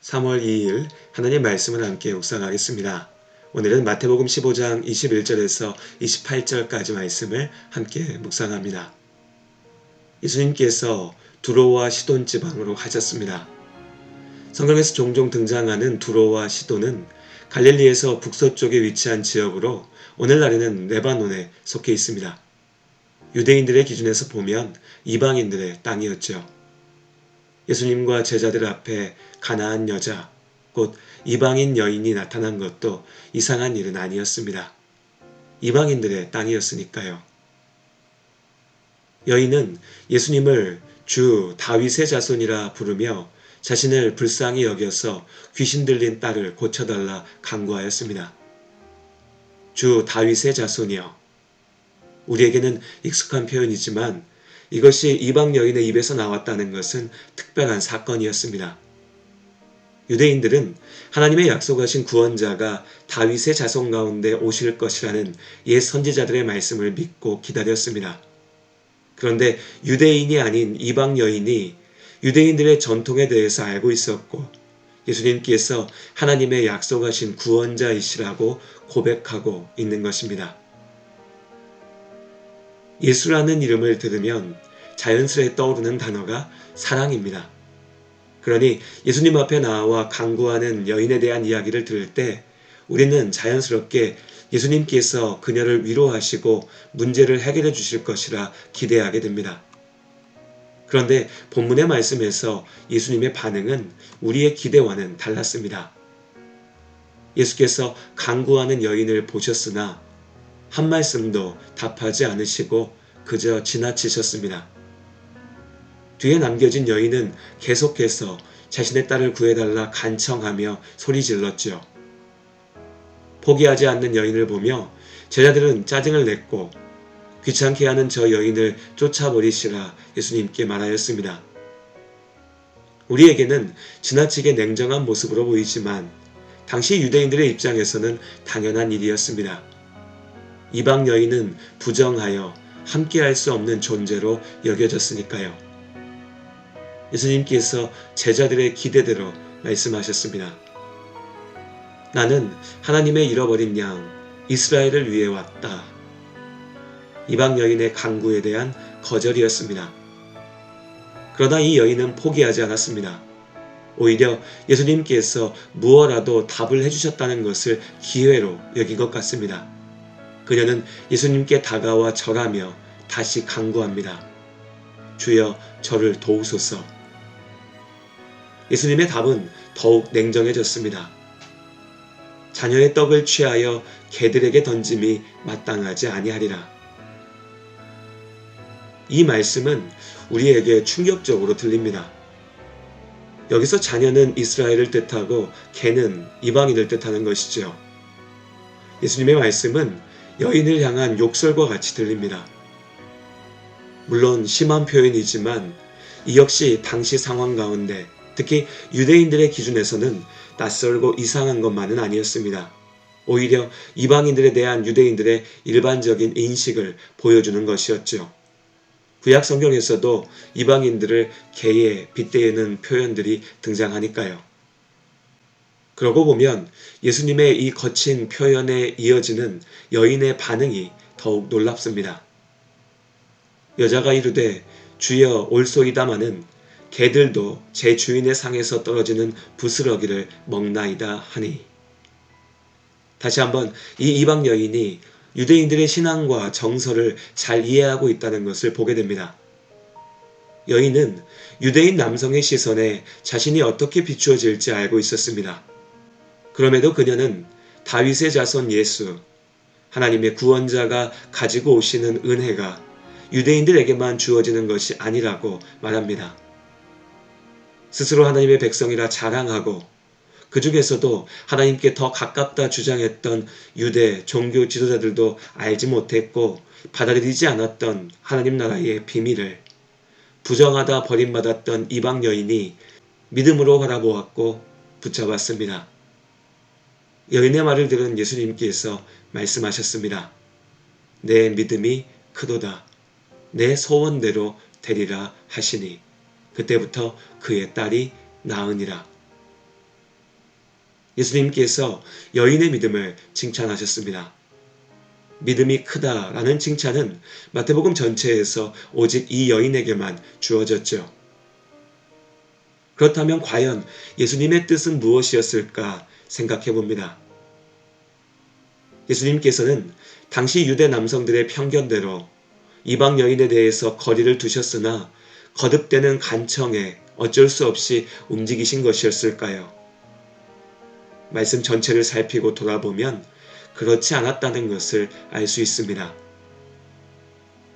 3월 2일 하나님 말씀을 함께 묵상하겠습니다. 오늘은 마태복음 15장 21절에서 28절까지 말씀을 함께 묵상합니다. 예수님께서 두로와 시돈 지방으로 가셨습니다. 성경에서 종종 등장하는 두로와 시돈은 갈릴리에서 북서쪽에 위치한 지역으로 오늘날에는 레바논에 속해 있습니다. 유대인들의 기준에서 보면 이방인들의 땅이었죠. 예수님과 제자들 앞에 가나안 여자, 곧 이방인 여인이 나타난 것도 이상한 일은 아니었습니다. 이방인들의 땅이었으니까요. 여인은 예수님을 주 다윗의 자손이라 부르며 자신을 불쌍히 여겨서 귀신 들린 딸을 고쳐달라 간구하였습니다. 주 다윗의 자손이여. 우리에게는 익숙한 표현이지만 이것이 이방 여인의 입에서 나왔다는 것은 특별한 사건이었습니다. 유대인들은 하나님의 약속하신 구원자가 다윗의 자손 가운데 오실 것이라는 옛 선지자들의 말씀을 믿고 기다렸습니다. 그런데 유대인이 아닌 이방 여인이 유대인들의 전통에 대해서 알고 있었고 예수님께서 하나님의 약속하신 구원자이시라고 고백하고 있는 것입니다. 예수라는 이름을 들으면 자연스레 떠오르는 단어가 사랑입니다. 그러니 예수님 앞에 나와 간구하는 여인에 대한 이야기를 들을 때 우리는 자연스럽게 예수님께서 그녀를 위로하시고 문제를 해결해 주실 것이라 기대하게 됩니다. 그런데 본문의 말씀에서 예수님의 반응은 우리의 기대와는 달랐습니다. 예수께서 간구하는 여인을 보셨으나 한 말씀도 답하지 않으시고 그저 지나치셨습니다. 뒤에 남겨진 여인은 계속해서 자신의 딸을 구해달라 간청하며 소리질렀지요. 포기하지 않는 여인을 보며 제자들은 짜증을 냈고 귀찮게 하는 저 여인을 쫓아버리시라 예수님께 말하였습니다. 우리에게는 지나치게 냉정한 모습으로 보이지만 당시 유대인들의 입장에서는 당연한 일이었습니다. 이방 여인은 부정하여 함께할 수 없는 존재로 여겨졌으니까요. 예수님께서 제자들의 기대대로 말씀하셨습니다. 나는 하나님의 잃어버린 양 이스라엘을 위해 왔다. 이방 여인의 간구에 대한 거절이었습니다. 그러나 이 여인은 포기하지 않았습니다. 오히려 예수님께서 무엇라도 답을 해주셨다는 것을 기회로 여긴 것 같습니다. 그녀는 예수님께 다가와 절하며 다시 간구합니다. 주여 저를 도우소서. 예수님의 답은 더욱 냉정해졌습니다. 자녀의 떡을 취하여 개들에게 던짐이 마땅하지 아니하리라. 이 말씀은 우리에게 충격적으로 들립니다. 여기서 자녀는 이스라엘을 뜻하고 개는 이방인을 뜻하는 것이죠. 예수님의 말씀은 여인을 향한 욕설과 같이 들립니다. 물론 심한 표현이지만 이 역시 당시 상황 가운데 특히 유대인들의 기준에서는 낯설고 이상한 것만은 아니었습니다. 오히려 이방인들에 대한 유대인들의 일반적인 인식을 보여주는 것이었죠. 구약 성경에서도 이방인들을 개에 빗대는 표현들이 등장하니까요. 그러고 보면 예수님의 이 거친 표현에 이어지는 여인의 반응이 더욱 놀랍습니다. 여자가 이르되 주여 올소이다마는 개들도 제 주인의 상에서 떨어지는 부스러기를 먹나이다 하니. 다시 한번 이 이방 여인이 유대인들의 신앙과 정서를 잘 이해하고 있다는 것을 보게 됩니다. 여인은 유대인 남성의 시선에 자신이 어떻게 비추어질지 알고 있었습니다. 그럼에도 그녀는 다윗의 자손 예수, 하나님의 구원자가 가지고 오시는 은혜가 유대인들에게만 주어지는 것이 아니라고 말합니다. 스스로 하나님의 백성이라 자랑하고 그 중에서도 하나님께 더 가깝다 주장했던 유대 종교 지도자들도 알지 못했고 받아들이지 않았던 하나님 나라의 비밀을 부정하다 버림받았던 이방 여인이 믿음으로 바라보았고 붙잡았습니다. 여인의 말을 들은 예수님께서 말씀하셨습니다. 내 믿음이 크도다. 내 소원대로 되리라 하시니 그때부터 그의 딸이 나으니라. 예수님께서 여인의 믿음을 칭찬하셨습니다. 믿음이 크다라는 칭찬은 마태복음 전체에서 오직 이 여인에게만 주어졌죠. 그렇다면 과연 예수님의 뜻은 무엇이었을까 생각해 봅니다. 예수님께서는 당시 유대 남성들의 편견대로 이방 여인에 대해서 거리를 두셨으나 거듭되는 간청에 어쩔 수 없이 움직이신 것이었을까요? 말씀 전체를 살피고 돌아보면 그렇지 않았다는 것을 알 수 있습니다.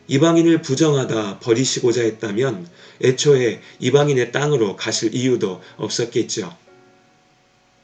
이방인을 부정하다 버리시고자 했다면 애초에 이방인의 땅으로 가실 이유도 없었겠죠.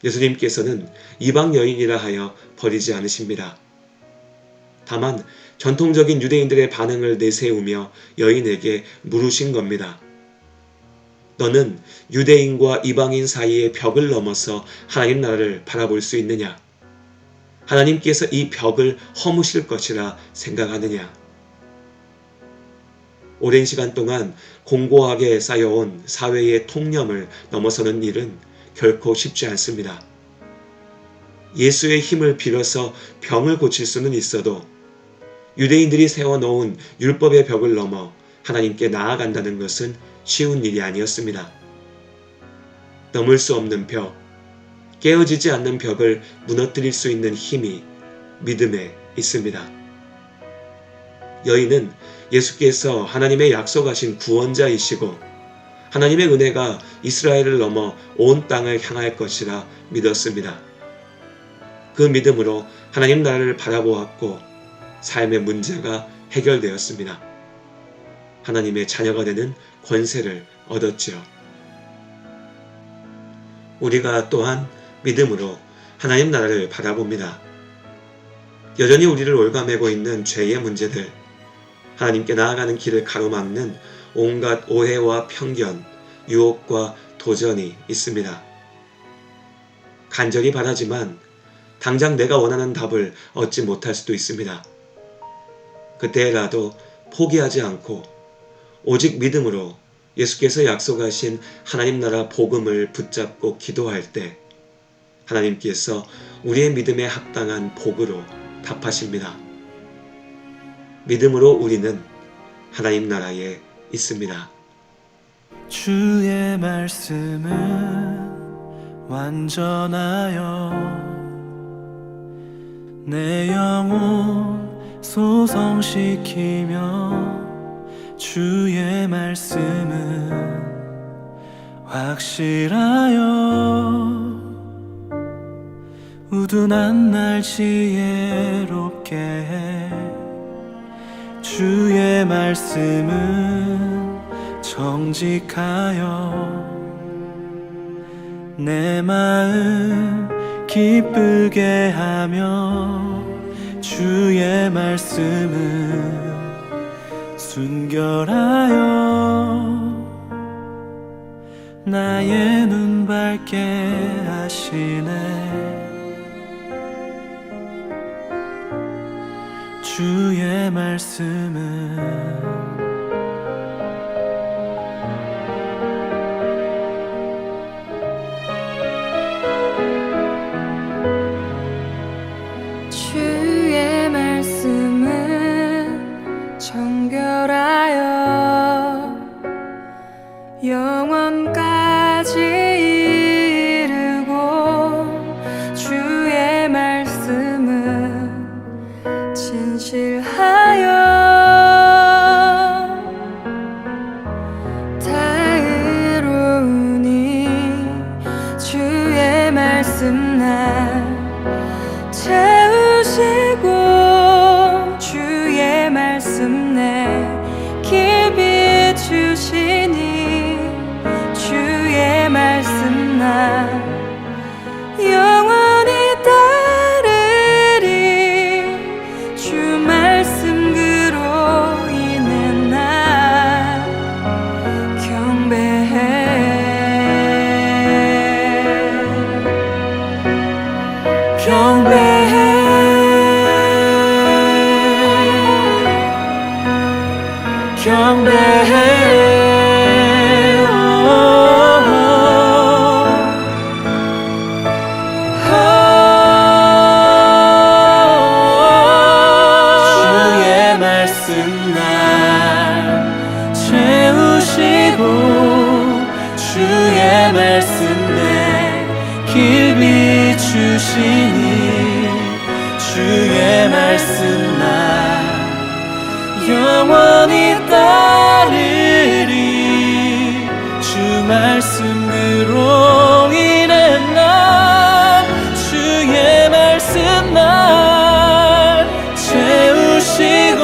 예수님께서는 이방 여인이라 하여 버리지 않으십니다. 다만 전통적인 유대인들의 반응을 내세우며 여인에게 물으신 겁니다. 너는 유대인과 이방인 사이의 벽을 넘어서 하나님 나라를 바라볼 수 있느냐? 하나님께서 이 벽을 허무실 것이라 생각하느냐? 오랜 시간 동안 공고하게 쌓여온 사회의 통념을 넘어서는 일은 결코 쉽지 않습니다. 예수의 힘을 빌어서 병을 고칠 수는 있어도 유대인들이 세워놓은 율법의 벽을 넘어 하나님께 나아간다는 것은 쉬운 일이 아니었습니다. 넘을 수 없는 벽, 깨어지지 않는 벽을 무너뜨릴 수 있는 힘이 믿음에 있습니다. 여인은 예수께서 하나님의 약속하신 구원자이시고 하나님의 은혜가 이스라엘을 넘어 온 땅을 향할 것이라 믿었습니다. 그 믿음으로 하나님 나라를 바라보았고 삶의 문제가 해결되었습니다. 하나님의 자녀가 되는 권세를 얻었지요. 우리가 또한 믿음으로 하나님 나라를 바라봅니다. 여전히 우리를 올가매고 있는 죄의 문제들, 하나님께 나아가는 길을 가로막는 온갖 오해와 편견, 유혹과 도전이 있습니다. 간절히 바라지만 당장 내가 원하는 답을 얻지 못할 수도 있습니다. 그때라도 포기하지 않고 오직 믿음으로 예수께서 약속하신 하나님 나라 복음을 붙잡고 기도할 때 하나님께서 우리의 믿음에 합당한 복으로 답하십니다. 믿음으로 우리는 하나님 나라에 있습니다. 주의 말씀은 완전하여 내 영혼 소성시키며 주의 말씀은 확실하여 우둔한 날 지혜롭게 해 주의 말씀은 정직하여 내 마음 기쁘게 하며 주의 말씀은 순결하여 나의 눈 밝게 하시네 주의 말씀은 주의 말씀은 정결하여 영원까지 이르고 주의 말씀은 진실하여 다 의로우니 주의 말씀 날 채우시고 주의 말씀 내 깊이 주시니 주의 말씀 나 영원히 따르리 주 말씀 그로 인해 나 경배해 길 비추시니 주의 말씀 나 영원히 따르리 주 말씀으로 인해 난 주의 말씀 날 채우시고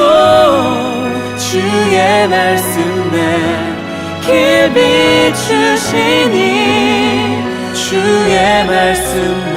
주의 말씀 내 길 비추시니 주의 말씀